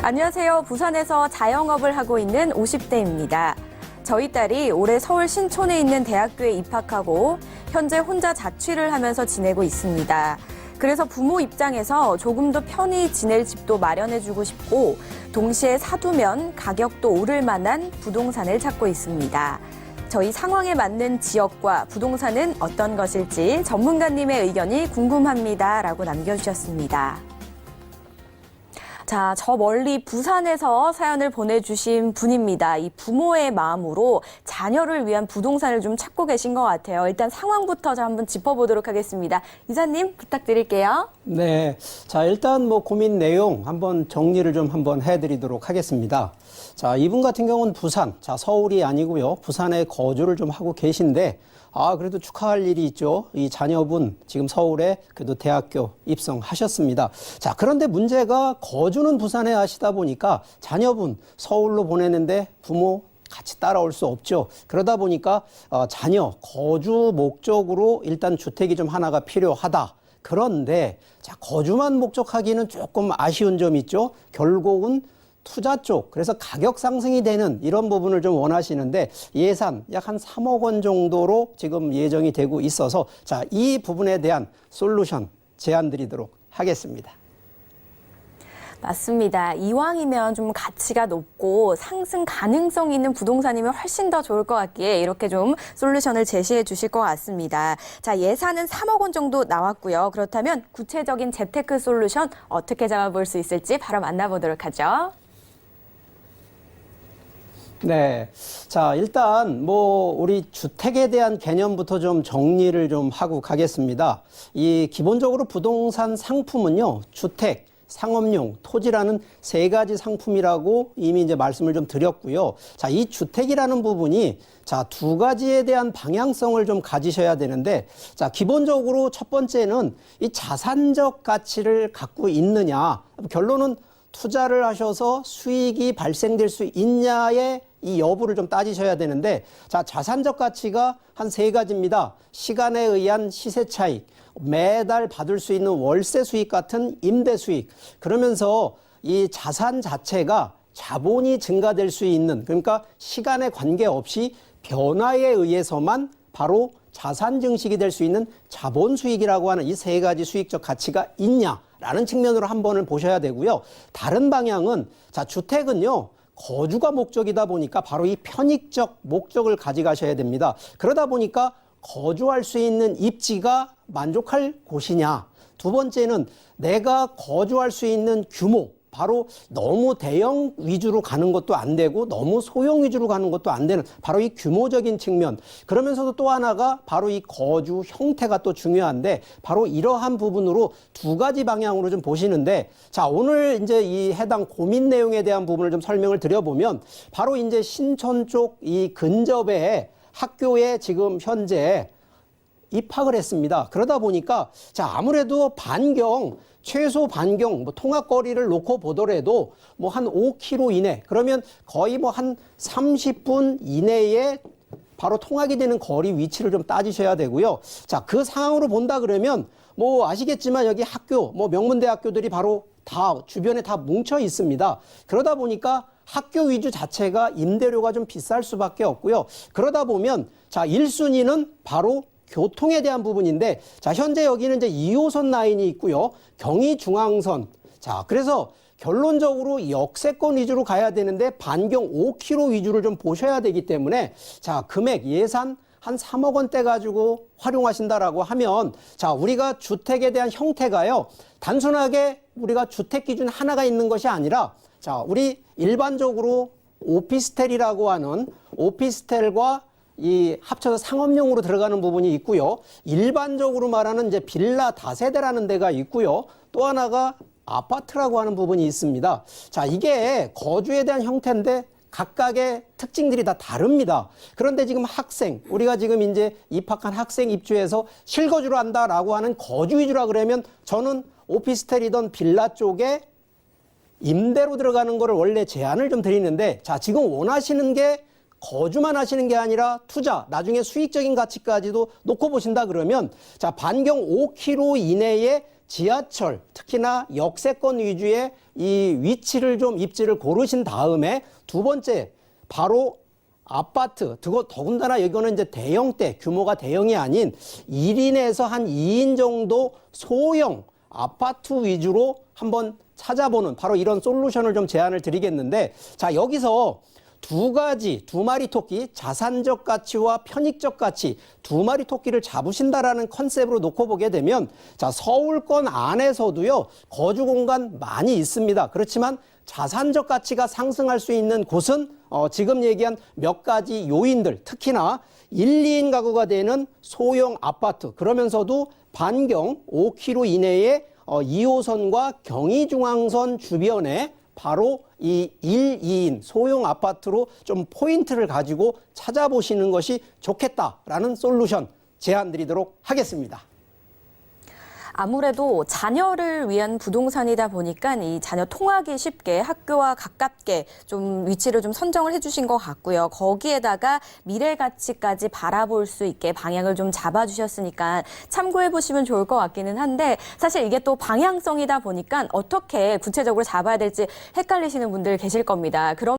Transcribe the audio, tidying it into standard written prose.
안녕하세요. 부산에서 자영업을 하고 있는 50대입니다. 저희 딸이 올해 서울 신촌에 있는 대학교에 입학하고 현재 혼자 자취를 하면서 지내고 있습니다. 그래서 부모 입장에서 조금 더 편히 지낼 집도 마련해주고 싶고 동시에 사두면 가격도 오를 만한 부동산을 찾고 있습니다. 저희 상황에 맞는 지역과 부동산은 어떤 것일지 전문가님의 의견이 궁금합니다. 라고 남겨주셨습니다. 자, 저 멀리 부산에서 사연을 보내주신 분입니다. 이 부모의 마음으로 자녀를 위한 부동산을 좀 찾고 계신 것 같아요. 일단 상황부터 한번 짚어보도록 하겠습니다. 이사님 부탁드릴게요. 네, 자 일단 고민 내용 한번 정리를 좀 한번 해드리도록 하겠습니다. 자, 이분 같은 경우는 부산, 자 서울이 아니고요, 부산에 거주를 좀 하고 계신데 그래도 축하할 일이 있죠. 이 자녀분 지금 서울에 그래도 대학교 입성하셨습니다. 자, 그런데 문제가 거주는 부산에 하시다 보니까 자녀분 서울로 보내는데 부모 같이 따라올 수 없죠. 그러다 보니까 자녀 거주 목적으로 일단 주택이 좀 하나가 필요하다. 그런데 자, 거주만 목적하기는 조금 아쉬운 점이 있죠. 결국은 투자 쪽, 그래서 가격 상승이 되는 이런 부분을 좀 원하시는데 예산 약 한 3억 원 정도로 지금 예정이 되고 있어서 자, 이 부분에 대한 솔루션 제안 드리도록 하겠습니다. 맞습니다. 이왕이면 좀 가치가 높고 상승 가능성 있는 부동산이면 훨씬 더 좋을 것 같기에 이렇게 좀 솔루션을 제시해 주실 것 같습니다. 자, 예산은 3억 원 정도 나왔고요. 그렇다면 구체적인 재테크 솔루션 어떻게 잡아볼 수 있을지 바로 만나보도록 하죠. 네. 자, 일단 우리 주택에 대한 개념부터 좀 정리를 좀 하고 가겠습니다. 이 기본적으로 부동산 상품은요, 주택, 상업용, 토지라는 세 가지 상품이라고 이미 이제 말씀을 좀 드렸고요. 자, 이 주택이라는 부분이 자, 두 가지에 대한 방향성을 좀 가지셔야 되는데 자, 기본적으로 첫 번째는 이 자산적 가치를 갖고 있느냐. 결론은 투자를 하셔서 수익이 발생될 수 있냐의 이 여부를 좀 따지셔야 되는데 자, 자산적 가치가 한 세 가지입니다. 시간에 의한 시세 차익, 매달 받을 수 있는 월세 수익 같은 임대 수익. 그러면서 이 자산 자체가 자본이 증가될 수 있는, 그러니까 시간에 관계없이 변화에 의해서만 바로 자산 증식이 될 수 있는 자본 수익이라고 하는 이 세 가지 수익적 가치가 있냐라는 측면으로 한 번을 보셔야 되고요. 다른 방향은 자, 주택은요, 거주가 목적이다 보니까 바로 이 편익적 목적을 가져가셔야 됩니다. 그러다 보니까 거주할 수 있는 입지가 만족할 곳이냐. 두 번째는 내가 거주할 수 있는 규모. 바로 너무 대형 위주로 가는 것도 안 되고 너무 소형 위주로 가는 것도 안 되는 바로 이 규모적인 측면. 그러면서도 또 하나가 바로 이 거주 형태가 또 중요한데 바로 이러한 부분으로 두 가지 방향으로 좀 보시는데 자, 오늘 이제 이 해당 고민 내용에 대한 부분을 좀 설명을 드려보면 바로 이제 신촌 쪽 이 근접에 학교에 지금 현재 입학을 했습니다. 그러다 보니까 자, 아무래도 최소 반경 통학거리를 놓고 보더라도 한 5km 이내, 그러면 거의 한 30분 이내에 바로 통학이 되는 거리 위치를 좀 따지셔야 되고요. 자, 그 상황으로 본다 그러면 아시겠지만 여기 학교, 명문대학교들이 바로 다 주변에 다 뭉쳐 있습니다. 그러다 보니까 학교 위주 자체가 임대료가 좀 비쌀 수밖에 없고요. 그러다 보면 자, 1순위는 바로 교통에 대한 부분인데 자, 현재 여기는 이제 2호선 라인이 있고요. 경의중앙선. 자, 그래서 결론적으로 역세권 위주로 가야 되는데 반경 5km 위주를 좀 보셔야 되기 때문에 자, 금액 예산 한 3억 원대 가지고 활용하신다라고 하면 자, 우리가 주택에 대한 형태가요, 단순하게 우리가 주택 기준 하나가 있는 것이 아니라 자, 우리 일반적으로 오피스텔이라고 하는 오피스텔과 이 합쳐서 상업용으로 들어가는 부분이 있고요. 일반적으로 말하는 이제 빌라 다세대라는 데가 있고요. 또 하나가 아파트라고 하는 부분이 있습니다. 자, 이게 거주에 대한 형태인데 각각의 특징들이 다 다릅니다. 그런데 지금 우리가 지금 이제 입학한 학생 입주해서 실거주를 한다라고 하는 거주 위주라 그러면 저는 오피스텔이던 빌라 쪽에 임대로 들어가는 거를 원래 제안을 좀 드리는데 자, 지금 원하시는 게 거주만 하시는 게 아니라 투자, 나중에 수익적인 가치까지도 놓고 보신다 그러면 자, 반경 5km 이내에 지하철, 특히나 역세권 위주의 이 위치를 좀 입지를 고르신 다음에 두 번째 바로 아파트, 더군다나 이거는 이제 대형대, 규모가 대형이 아닌 1인에서 한 2인 정도 소형 아파트 위주로 한번 찾아보는 바로 이런 솔루션을 좀 제안을 드리겠는데, 자, 여기서 두 마리 토끼, 자산적 가치와 편익적 가치, 두 마리 토끼를 잡으신다라는 컨셉으로 놓고 보게 되면, 자, 서울권 안에서도요, 거주 공간 많이 있습니다. 그렇지만 자산적 가치가 상승할 수 있는 곳은 지금 얘기한 몇 가지 요인들, 특히나 1, 2인 가구가 되는 소형 아파트, 그러면서도 반경 5km 이내에 2호선과 경의중앙선 주변에 바로 이 1, 2인 소형 아파트로 좀 포인트를 가지고 찾아보시는 것이 좋겠다라는 솔루션 제안 드리도록 하겠습니다. 아무래도 자녀를 위한 부동산이다 보니까 이 자녀 통하기 쉽게 학교와 가깝게 좀 위치를 좀 선정을 해주신 것 같고요. 거기에다가 미래 가치까지 바라볼 수 있게 방향을 좀 잡아주셨으니까 참고해 보시면 좋을 것 같기는 한데, 사실 이게 또 방향성이다 보니까 어떻게 구체적으로 잡아야 될지 헷갈리시는 분들 계실 겁니다. 그런